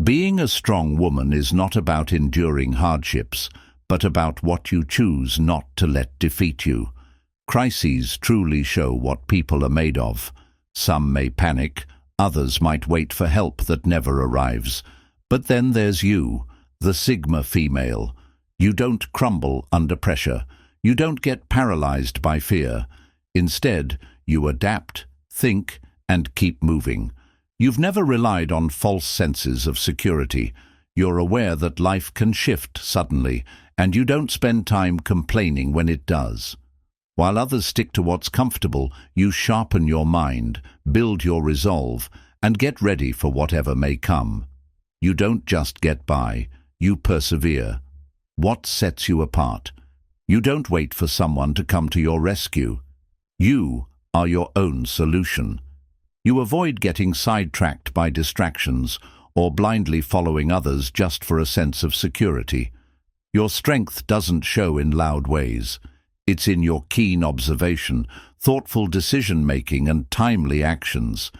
Being a strong woman is not about enduring hardships, but about what you choose not to let defeat you. Crises truly show what people are made of. Some may panic, others might wait for help that never arrives. But then there's you, the Sigma female. You don't crumble under pressure. You don't get paralyzed by fear. Instead, you adapt, think, and keep moving. You've never relied on false senses of security. You're aware that life can shift suddenly, and you don't spend time complaining when it does. While others stick to what's comfortable, you sharpen your mind, build your resolve, and get ready for whatever may come. You don't just get by, you persevere. What sets you apart? You don't wait for someone to come to your rescue. You are your own solution. You avoid getting sidetracked by distractions or blindly following others just for a sense of security. Your strength doesn't show in loud ways. It's in your keen observation, thoughtful decision-making, and timely actions.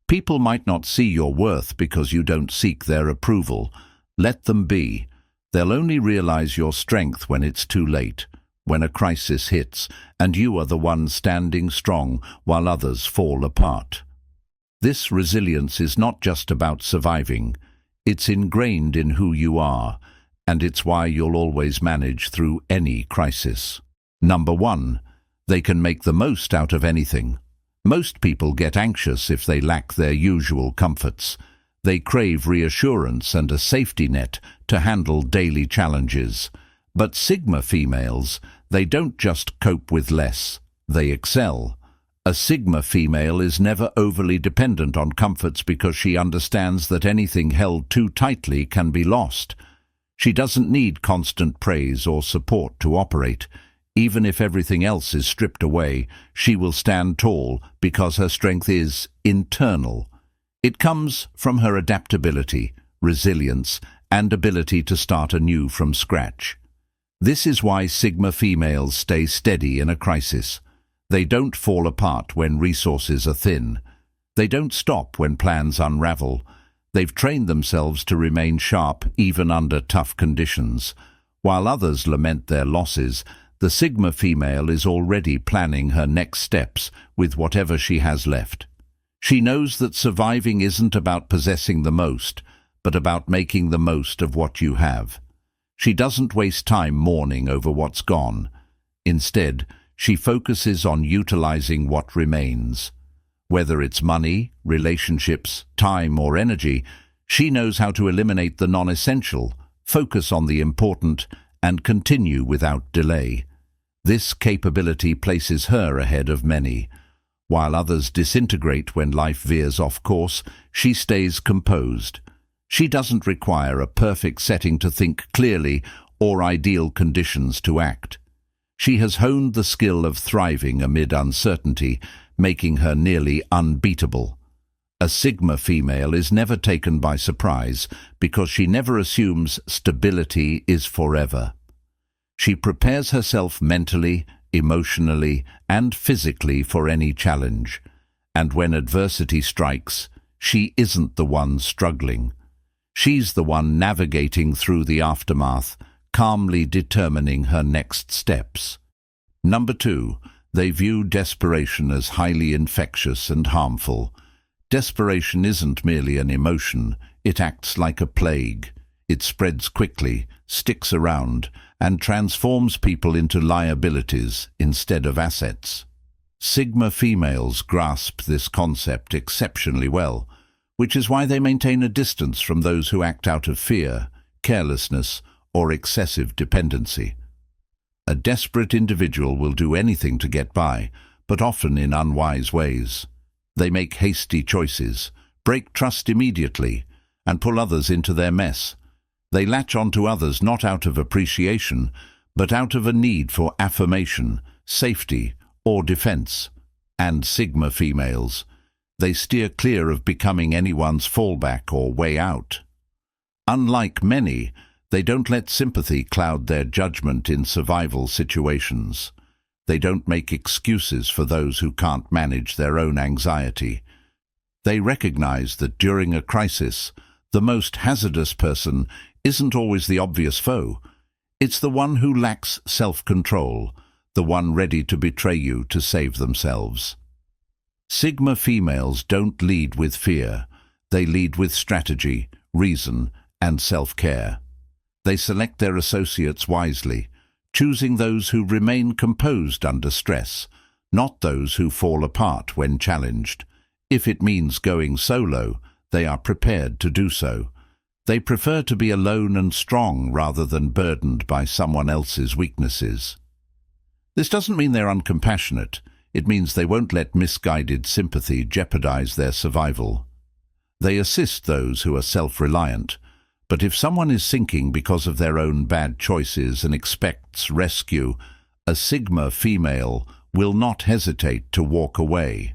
People might not see your worth because you don't seek their approval. Let them be. They'll only realize your strength when it's too late, when a crisis hits, and you are the one standing strong while others fall apart. This resilience is not just about surviving. It's ingrained in who you are, and it's why you'll always manage through any crisis. Number 1, they can make the most out of anything. Most people get anxious if they lack their usual comforts. They crave reassurance and a safety net to handle daily challenges. But Sigma females, they don't just cope with less, they excel. A Sigma female is never overly dependent on comforts because she understands that anything held too tightly can be lost. She doesn't need constant praise or support to operate. Even if everything else is stripped away, she will stand tall because her strength is internal. It comes from her adaptability, resilience, and ability to start anew from scratch. This is why Sigma females stay steady in a crisis. They don't fall apart when resources are thin. They don't stop when plans unravel. They've trained themselves to remain sharp even under tough conditions. While others lament their losses, the Sigma female is already planning her next steps with whatever she has left. She knows that surviving isn't about possessing the most, but about making the most of what you have. She doesn't waste time mourning over what's gone. Instead, she focuses on utilizing what remains. Whether it's money, relationships, time, or energy, she knows how to eliminate the non-essential, focus on the important, and continue without delay. This capability places her ahead of many. While others disintegrate when life veers off course, she stays composed. She doesn't require a perfect setting to think clearly or ideal conditions to act. She has honed the skill of thriving amid uncertainty, making her nearly unbeatable. A Sigma female is never taken by surprise because she never assumes stability is forever. She prepares herself mentally, emotionally, and physically for any challenge. And when adversity strikes, she isn't the one struggling. She's the one navigating through the aftermath, calmly determining her next steps. Number 2, they view desperation as highly infectious and harmful. Desperation isn't merely an emotion, it acts like a plague. It spreads quickly, sticks around, and transforms people into liabilities instead of assets. Sigma females grasp this concept exceptionally well, which is why they maintain a distance from those who act out of fear, carelessness, or excessive dependency. A desperate individual will do anything to get by, but often in unwise ways. They make hasty choices, break trust immediately, and pull others into their mess. They latch onto others not out of appreciation, but out of a need for affirmation, safety, or defense. And Sigma females, they steer clear of becoming anyone's fallback or way out. Unlike many, they don't let sympathy cloud their judgment in survival situations. They don't make excuses for those who can't manage their own anxiety. They recognize that during a crisis, The most hazardous person isn't always the obvious foe. It's the one who lacks self-control, the one ready to betray you to save themselves. Sigma females don't lead with fear. They lead with strategy, reason, and self-care. They select their associates wisely, choosing those who remain composed under stress, not those who fall apart when challenged. If it means going solo, they are prepared to do so. They prefer to be alone and strong rather than burdened by someone else's weaknesses. This doesn't mean they're uncompassionate. It means they won't let misguided sympathy jeopardize their survival. They assist those who are self-reliant, but if someone is sinking because of their own bad choices and expects rescue, a Sigma female will not hesitate to walk away.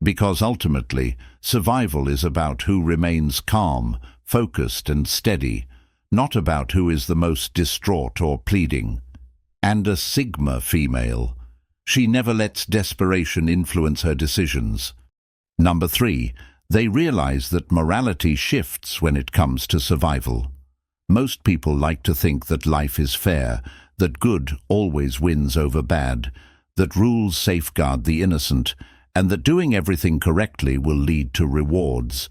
Because ultimately, survival is about who remains calm, focused and steady, not about who is the most distraught or pleading. And a Sigma female, she never lets desperation influence her decisions. Number 3, they realize that morality shifts when it comes to survival. Most people like to think that life is fair, that good always wins over bad, that rules safeguard the innocent, and that doing everything correctly will lead to rewards.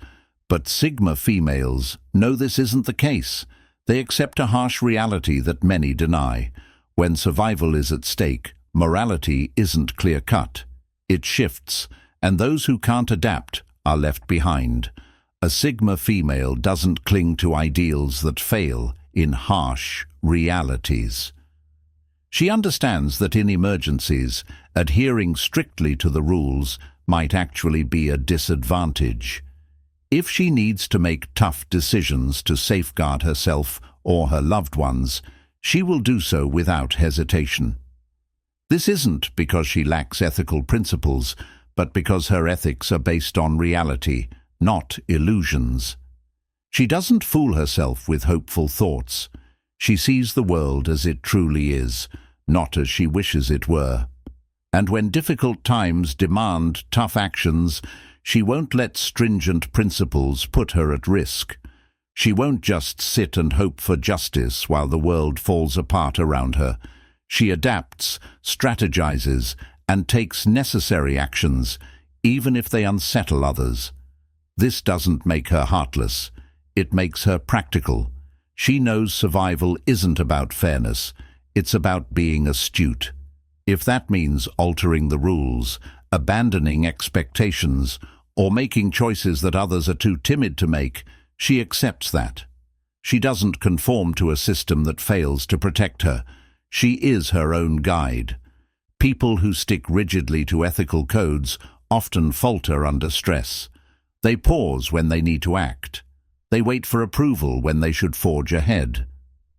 But Sigma females know this isn't the case. They accept a harsh reality that many deny. When survival is at stake, morality isn't clear-cut. It shifts, and those who can't adapt are left behind. A Sigma female doesn't cling to ideals that fail in harsh realities. She understands that in emergencies, adhering strictly to the rules might actually be a disadvantage. If she needs to make tough decisions to safeguard herself or her loved ones, she will do so without hesitation. This isn't because she lacks ethical principles, but because her ethics are based on reality, not illusions. She doesn't fool herself with hopeful thoughts. She sees the world as it truly is, not as she wishes it were. And when difficult times demand tough actions, she won't let stringent principles put her at risk. She won't just sit and hope for justice while the world falls apart around her. She adapts, strategizes, and takes necessary actions, even if they unsettle others. This doesn't make her heartless. It makes her practical. She knows survival isn't about fairness. It's about being astute. If that means altering the rules, abandoning expectations, or making choices that others are too timid to make, she accepts that. She doesn't conform to a system that fails to protect her. She is her own guide. People who stick rigidly to ethical codes often falter under stress. They pause when they need to act. They wait for approval when they should forge ahead.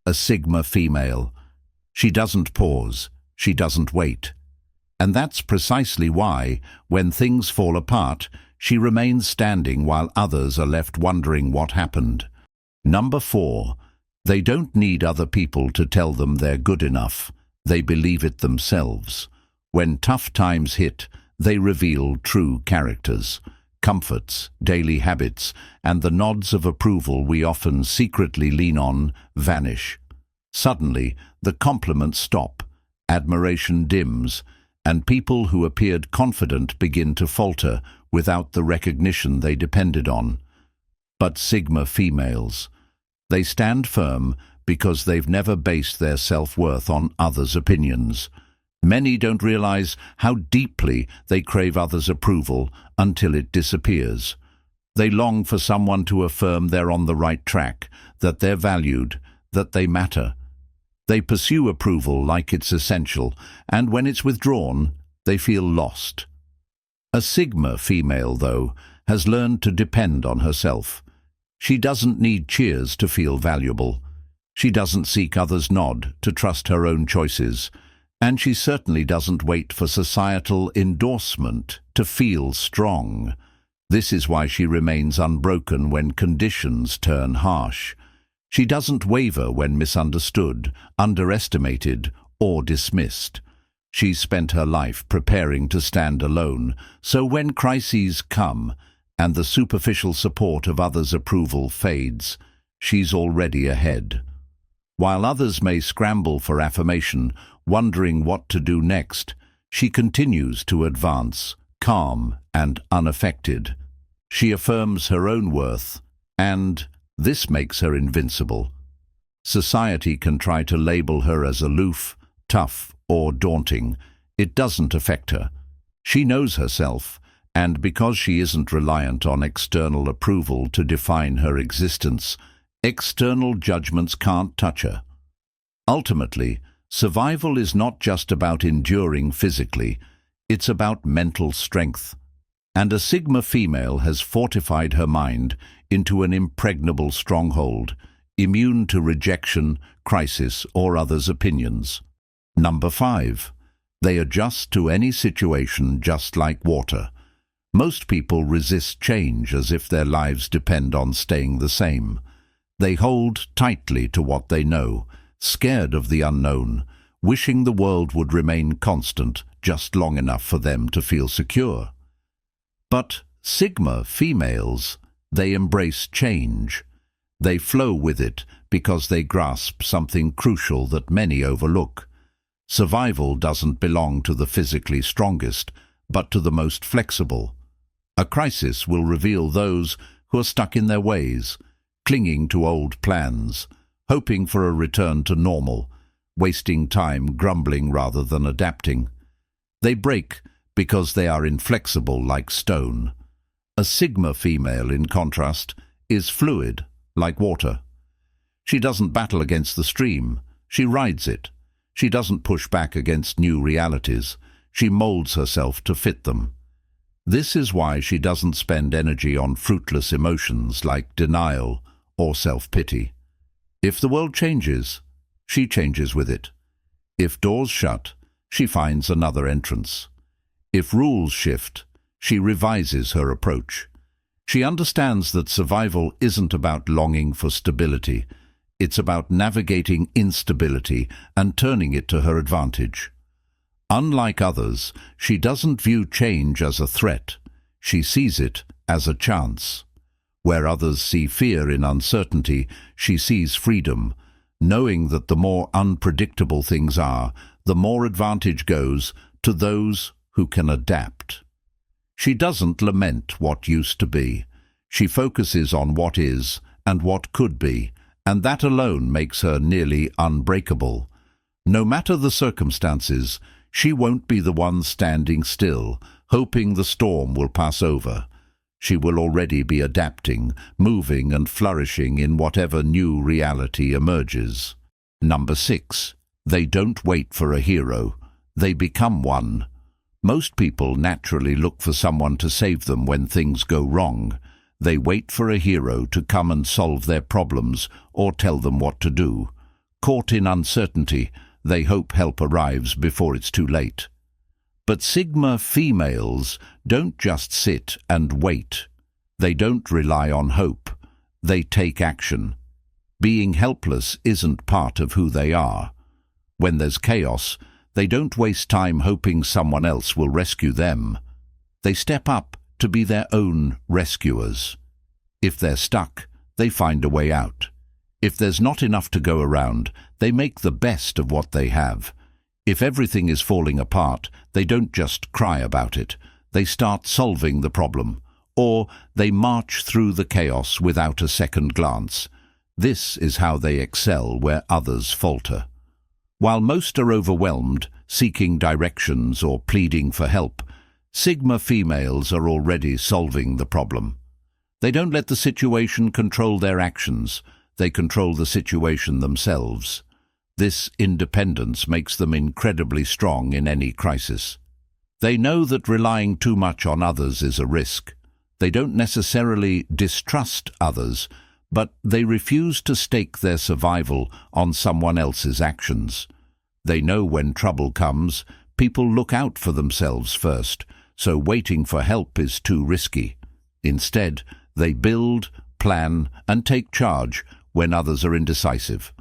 A Sigma female. She doesn't pause. She doesn't wait. And that's precisely why, when things fall apart, she remains standing while others are left wondering what happened. Number 4. They don't need other people to tell them they're good enough. They believe it themselves. When tough times hit, they reveal true characters. Comforts, daily habits, and the nods of approval we often secretly lean on vanish. Suddenly, the compliments stop, admiration dims, and people who appeared confident begin to falter without the recognition they depended on. But Sigma females, they stand firm because they've never based their self-worth on others' opinions. Many don't realize how deeply they crave others' approval until it disappears. They long for someone to affirm they're on the right track, that they're valued, that they matter. They pursue approval like it's essential, and when it's withdrawn, they feel lost. A Sigma female, though, has learned to depend on herself. She doesn't need cheers to feel valuable. She doesn't seek others' nod to trust her own choices. And she certainly doesn't wait for societal endorsement to feel strong. This is why she remains unbroken when conditions turn harsh. She doesn't waver when misunderstood, underestimated, or dismissed. She's spent her life preparing to stand alone, so when crises come, and the superficial support of others' approval fades, she's already ahead. While others may scramble for affirmation, wondering what to do next, she continues to advance, calm and unaffected. She affirms her own worth, and this makes her invincible. Society can try to label her as aloof, tough, or daunting. It doesn't affect her. She knows herself, and because she isn't reliant on external approval to define her existence, external judgments can't touch her. Ultimately, survival is not just about enduring physically, it's about mental strength. And a Sigma female has fortified her mind into an impregnable stronghold, immune to rejection, crisis, or others' opinions. Number 5. They adjust to any situation just like water. Most people resist change as if their lives depend on staying the same. They hold tightly to what they know, scared of the unknown, wishing the world would remain constant just long enough for them to feel secure. But Sigma females, they embrace change. They flow with it because they grasp something crucial that many overlook. Survival doesn't belong to the physically strongest, but to the most flexible. A crisis will reveal those who are stuck in their ways, clinging to old plans, hoping for a return to normal, wasting time grumbling rather than adapting. They break because they are inflexible like stone. A Sigma female, in contrast, is fluid like water. She doesn't battle against the stream, she rides it. She doesn't push back against new realities, she molds herself to fit them. This is why she doesn't spend energy on fruitless emotions like denial or self-pity. If the world changes, she changes with it. If doors shut, she finds another entrance. If rules shift, she revises her approach. She understands that survival isn't about longing for stability. It's about navigating instability and turning it to her advantage. Unlike others, she doesn't view change as a threat. She sees it as a chance. Where others see fear in uncertainty, she sees freedom, knowing that the more unpredictable things are, the more advantage goes to those who can adapt. She doesn't lament what used to be. She focuses on what is and what could be, and that alone makes her nearly unbreakable. No matter the circumstances, she won't be the one standing still, hoping the storm will pass over. She will already be adapting, moving and flourishing in whatever new reality emerges. Number 6. They don't wait for a hero. They become one. Most people naturally look for someone to save them when things go wrong. They wait for a hero to come and solve their problems or tell them what to do. Caught in uncertainty, they hope help arrives before it's too late. But Sigma females don't just sit and wait. They don't rely on hope. They take action. Being helpless isn't part of who they are. When there's chaos, they don't waste time hoping someone else will rescue them. They step up to be their own rescuers. If they're stuck, they find a way out. If there's not enough to go around, they make the best of what they have. If everything is falling apart, they don't just cry about it. They start solving the problem, or they march through the chaos without a second glance. This is how they excel where others falter. While most are overwhelmed, seeking directions or pleading for help, Sigma females are already solving the problem. They don't let the situation control their actions. They control the situation themselves. This independence makes them incredibly strong in any crisis. They know that relying too much on others is a risk. They don't necessarily distrust others, but they refuse to stake their survival on someone else's actions. They know when trouble comes, people look out for themselves first, so waiting for help is too risky. Instead, they build, plan, and take charge when others are indecisive.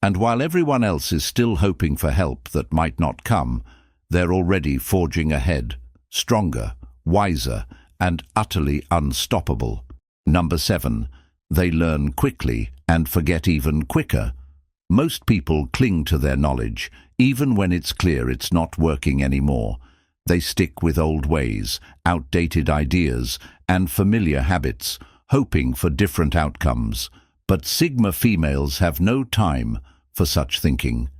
And while everyone else is still hoping for help that might not come, they're already forging ahead, stronger, wiser, and utterly unstoppable. Number 7. They learn quickly and forget even quicker. Most people cling to their knowledge, even when it's clear it's not working anymore. They stick with old ways, outdated ideas, and familiar habits, hoping for different outcomes. But Sigma females have no time for such thinking.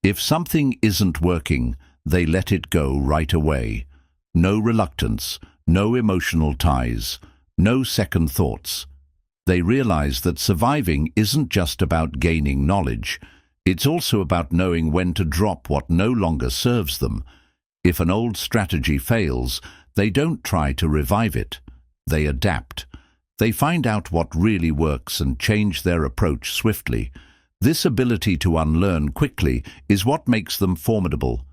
If something isn't working, they let it go right away. No reluctance, no emotional ties, no second thoughts. They realize that surviving isn't just about gaining knowledge. It's also about knowing when to drop what no longer serves them. If an old strategy fails, they don't try to revive it. They adapt. They find out what really works and change their approach swiftly. This ability to unlearn quickly is what makes them formidable.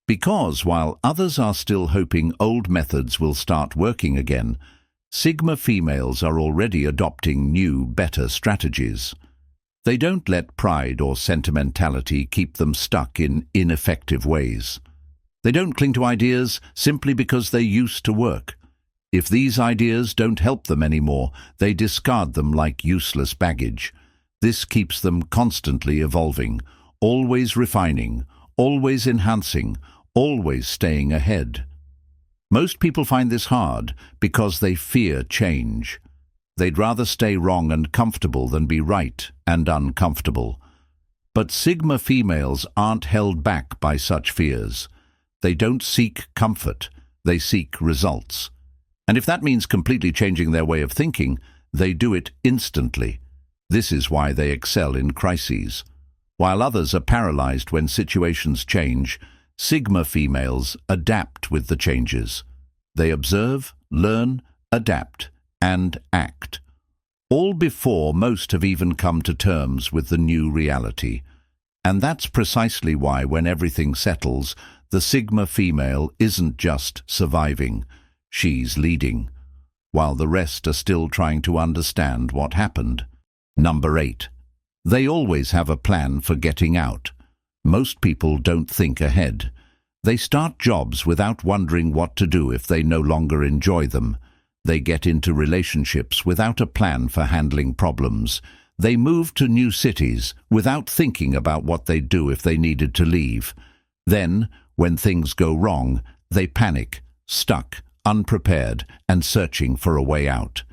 Because while others are still hoping old methods will start working again, Sigma females are already adopting new, better strategies. They don't let pride or sentimentality keep them stuck in ineffective ways. They don't cling to ideas simply because they used to work. If these ideas don't help them anymore, they discard them like useless baggage. This keeps them constantly evolving, always refining, always enhancing, always staying ahead. Most people find this hard because they fear change. They'd rather stay wrong and comfortable than be right and uncomfortable. But Sigma females aren't held back by such fears. They don't seek comfort, they seek results. And if that means completely changing their way of thinking, they do it instantly. This is why they excel in crises. While others are paralyzed when situations change, Sigma females adapt with the changes. They observe, learn, adapt, and act. All before most have even come to terms with the new reality. And that's precisely why when everything settles, the Sigma female isn't just surviving, she's leading, while the rest are still trying to understand what happened. Number 8. They always have a plan for getting out. Most people don't think ahead. They start jobs without wondering what to do if they no longer enjoy them. They get into relationships without a plan for handling problems. They move to new cities without thinking about what they'd do if they needed to leave. Then, when things go wrong, they panic, stuck, unprepared, and searching for a way out.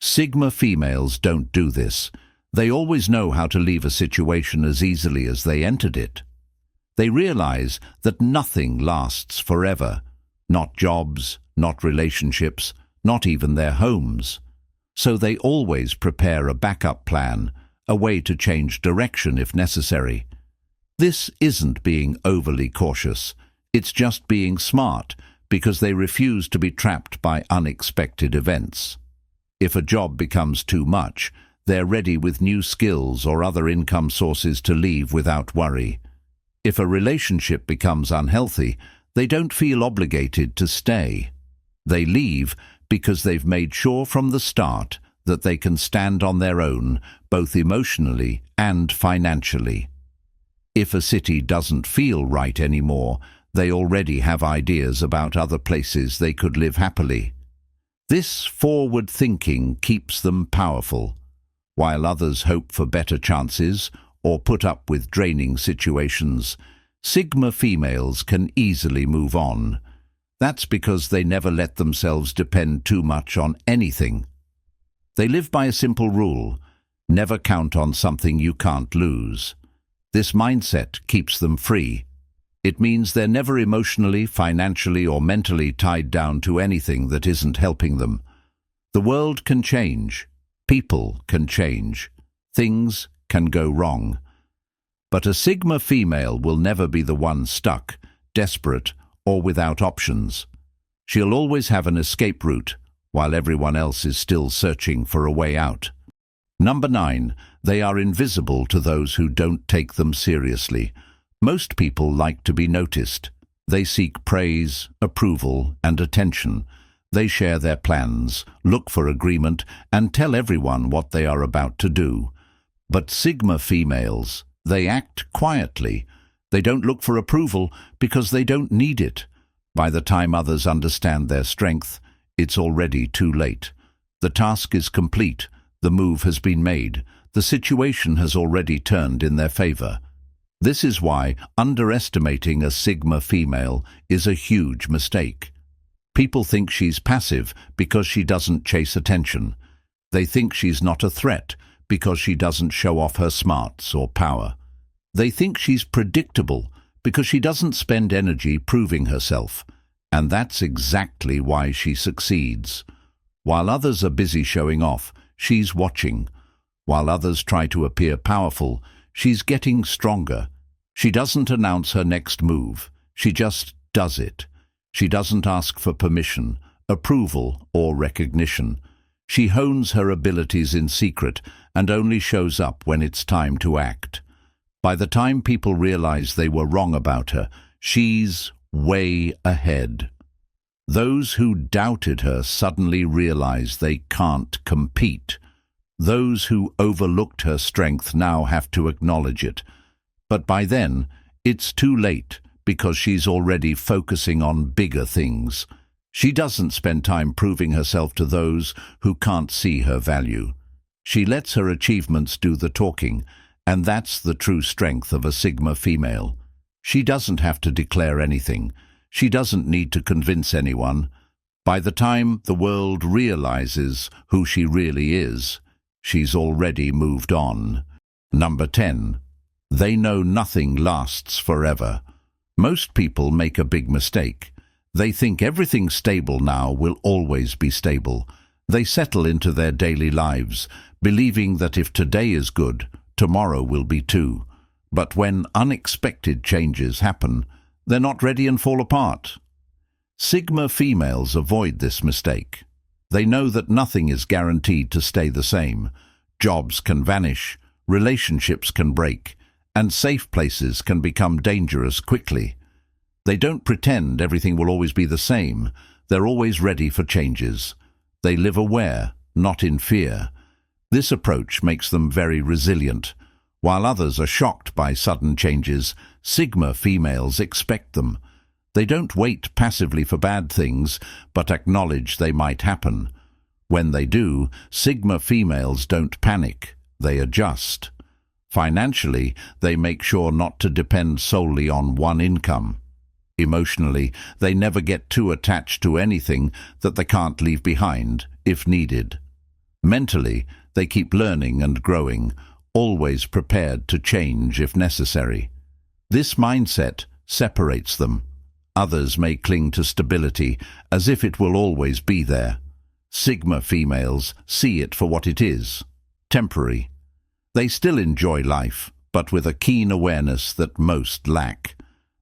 Sigma females don't do this. They always know how to leave a situation as easily as they entered it. They realize that nothing lasts forever. Not jobs, not relationships, not even their homes. So they always prepare a backup plan, a way to change direction if necessary. This isn't being overly cautious. It's just being smart, because they refuse to be trapped by unexpected events. If a job becomes too much, they're ready with new skills or other income sources to leave without worry. If a relationship becomes unhealthy, they don't feel obligated to stay. They leave because they've made sure from the start that they can stand on their own, both emotionally and financially. If a city doesn't feel right anymore, they already have ideas about other places they could live happily. This forward thinking keeps them powerful. While others hope for better chances or put up with draining situations, Sigma females can easily move on. That's because they never let themselves depend too much on anything. They live by a simple rule: never count on something you can't lose. This mindset keeps them free. It means they're never emotionally, financially, or mentally tied down to anything that isn't helping them. The world can change. People can change. Things can go wrong. But a Sigma female will never be the one stuck, desperate, or without options. She'll always have an escape route, while everyone else is still searching for a way out. Number 9. They are invisible to those who don't take them seriously. Most people like to be noticed. They seek praise, approval, and attention. They share their plans, look for agreement, and tell everyone what they are about to do. But Sigma females, they act quietly. They don't look for approval because they don't need it. By the time others understand their strength, it's already too late. The task is complete, the move has been made, the situation has already turned in their favor. This is why underestimating a Sigma female is a huge mistake. People think she's passive because she doesn't chase attention. They think she's not a threat because she doesn't show off her smarts or power. They think she's predictable because she doesn't spend energy proving herself. And that's exactly why she succeeds. While others are busy showing off, she's watching. While others try to appear powerful, she's getting stronger. She doesn't announce her next move. She just does it. She doesn't ask for permission, approval, or recognition. She hones her abilities in secret and only shows up when it's time to act. By the time people realize they were wrong about her, she's way ahead. Those who doubted her suddenly realize they can't compete. Those who overlooked her strength now have to acknowledge it. But by then, it's too late because she's already focusing on bigger things. She doesn't spend time proving herself to those who can't see her value. She lets her achievements do the talking, and that's the true strength of a Sigma female. She doesn't have to declare anything. She doesn't need to convince anyone. By the time the world realizes who she really is, she's already moved on. Number 10. They know nothing lasts forever. Most people make a big mistake. They think everything stable now will always be stable. They settle into their daily lives, believing that if today is good, tomorrow will be too. But when unexpected changes happen, they're not ready and fall apart. Sigma females avoid this mistake. They know that nothing is guaranteed to stay the same. Jobs can vanish, relationships can break, and safe places can become dangerous quickly. They don't pretend everything will always be the same. They're always ready for changes. They live aware, not in fear. This approach makes them very resilient. While others are shocked by sudden changes, Sigma females expect them. They don't wait passively for bad things, but acknowledge they might happen. When they do, Sigma females don't panic. They adjust. Financially, they make sure not to depend solely on one income. Emotionally, they never get too attached to anything that they can't leave behind, if needed. Mentally, they keep learning and growing, always prepared to change if necessary. This mindset separates them. Others may cling to stability as if it will always be there. Sigma females see it for what it is, temporary. They still enjoy life, but with a keen awareness that most lack.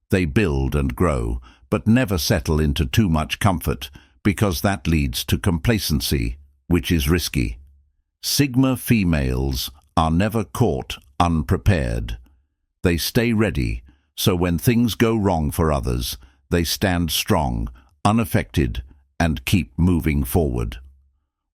They build and grow, but never settle into too much comfort, because that leads to complacency, which is risky. Sigma females are never caught unprepared. They stay ready, so when things go wrong for others, they stand strong, unaffected, and keep moving forward.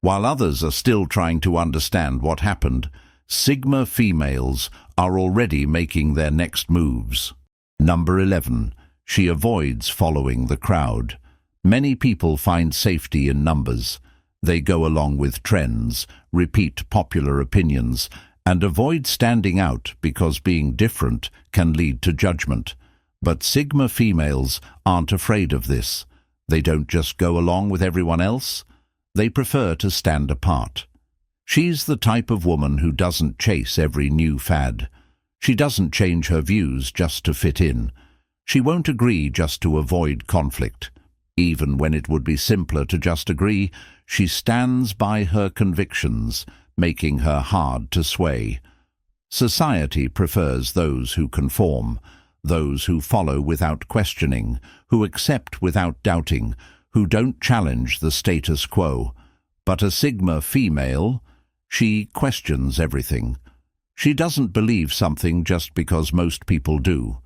While others are still trying to understand what happened, Sigma females are already making their next moves. Number 11. She avoids following the crowd. Many people find safety in numbers. They go along with trends, repeat popular opinions, and avoid standing out because being different can lead to judgment. But Sigma females aren't afraid of this. They don't just go along with everyone else. They prefer to stand apart. She's the type of woman who doesn't chase every new fad. She doesn't change her views just to fit in. She won't agree just to avoid conflict. Even when it would be simpler to just agree, she stands by her convictions, making her hard to sway. Society prefers those who conform, those who follow without questioning, who accept without doubting, who don't challenge the status quo. But a Sigma female, she questions everything. She doesn't believe something just because most people do.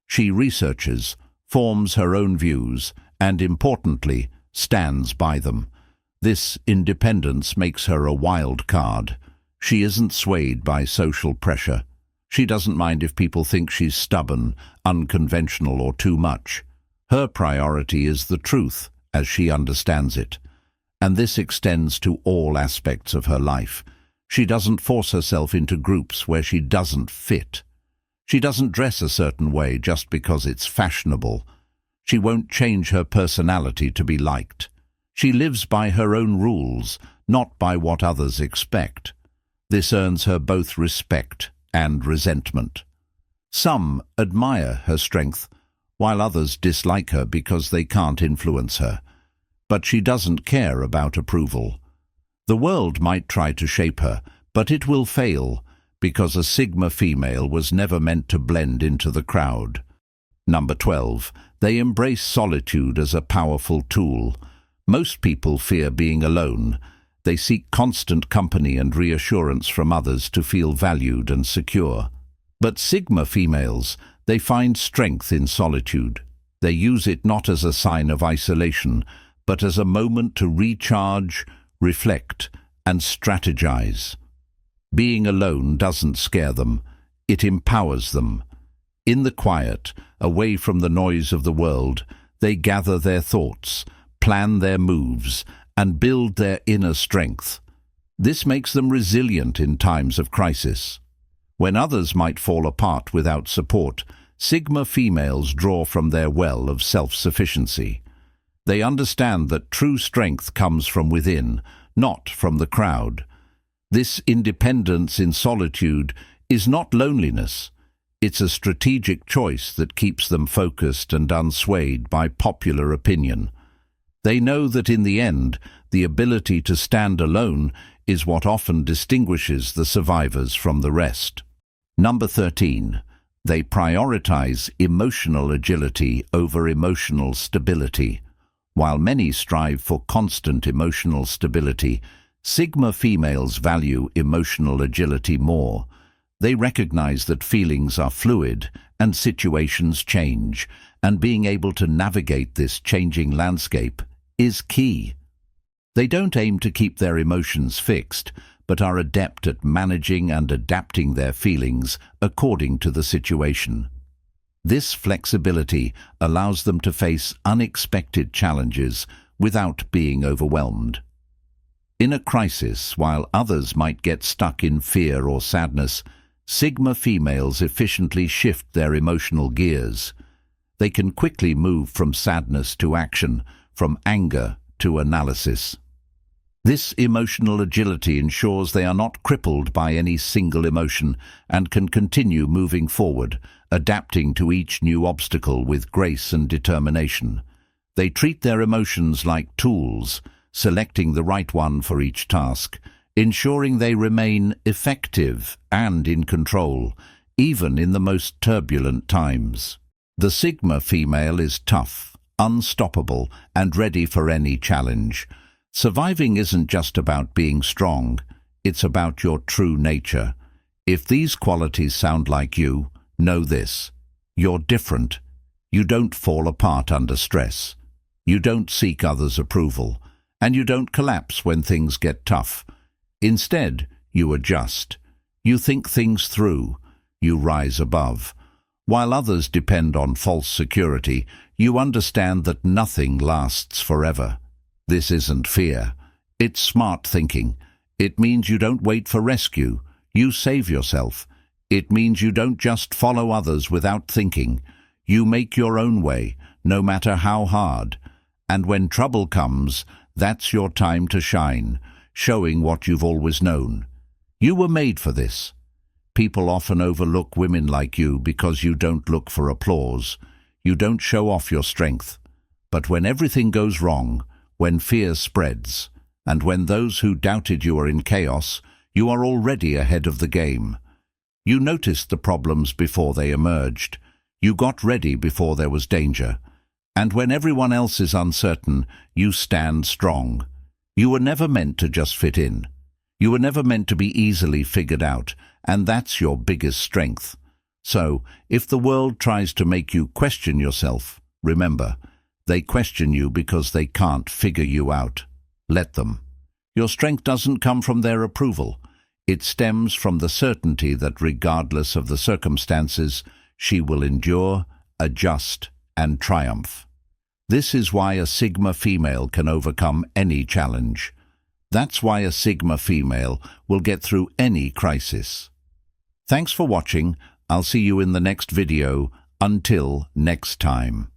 She researches, forms her own views, and importantly, stands by them. This independence makes her a wild card. She isn't swayed by social pressure. She doesn't mind if people think she's stubborn, unconventional, or too much. Her priority is the truth, as she understands it. and this extends to all aspects of her life. She doesn't force herself into groups where she doesn't fit. She doesn't dress a certain way just because it's fashionable. She won't change her personality to be liked. She lives by her own rules, not by what others expect. This earns her both respect and resentment. Some admire her strength, while others dislike her because they can't influence her. But she doesn't care about approval. The world might try to shape her, but it will fail, because a Sigma female was never meant to blend into the crowd. Number 12. They embrace solitude as a powerful tool. Most people fear being alone. They seek constant company and reassurance from others to feel valued and secure. But Sigma females, they find strength in solitude. They use it not as a sign of isolation, but as a moment to recharge, reflect, and strategize. Being alone doesn't scare them, it empowers them. In the quiet, away from the noise of the world, they gather their thoughts, plan their moves, and build their inner strength. This makes them resilient in times of crisis. When others might fall apart without support, Sigma females draw from their well of self-sufficiency. They understand that true strength comes from within, not from the crowd. This independence in solitude is not loneliness. It's a strategic choice that keeps them focused and unswayed by popular opinion. They know that in the end, the ability to stand alone is what often distinguishes the survivors from the rest. Number 13. They prioritize emotional agility over emotional stability. While many strive for constant emotional stability, Sigma females value emotional agility more. They recognize that feelings are fluid and situations change, and being able to navigate this changing landscape is key. They don't aim to keep their emotions fixed, but are adept at managing and adapting their feelings according to the situation. This flexibility allows them to face unexpected challenges without being overwhelmed. In a crisis, while others might get stuck in fear or sadness, Sigma females efficiently shift their emotional gears. They can quickly move from sadness to action, from anger to analysis. This emotional agility ensures they are not crippled by any single emotion and can continue moving forward, adapting to each new obstacle with grace and determination. They treat their emotions like tools, selecting the right one for each task, ensuring they remain effective and in control, even in the most turbulent times. The Sigma female is tough, unstoppable, and ready for any challenge. Surviving isn't just about being strong, it's about your true nature. If these qualities sound like you, know this: you're different. You don't fall apart under stress. You don't seek others' approval, and you don't collapse when things get tough. Instead, you adjust. You think things through. You rise above. While others depend on false security, you understand that nothing lasts forever. This isn't fear. It's smart thinking. It means you don't wait for rescue. You save yourself. It means you don't just follow others without thinking. You make your own way, no matter how hard. And when trouble comes, that's your time to shine, showing what you've always known. You were made for this. People often overlook women like you because you don't look for applause. You don't show off your strength. But when everything goes wrong, when fear spreads, and when those who doubted you are in chaos, you are already ahead of the game. You noticed the problems before they emerged. You got ready before there was danger. And when everyone else is uncertain, you stand strong. You were never meant to just fit in. You were never meant to be easily figured out, and that's your biggest strength. So, if the world tries to make you question yourself, remember, they question you because they can't figure you out. Let them. Your strength doesn't come from their approval. It stems from the certainty that regardless of the circumstances, she will endure, adjust, and triumph. This is why a Sigma female can overcome any challenge. That's why a Sigma female will get through any crisis. Thanks for watching. I'll see you in the next video. Until next time.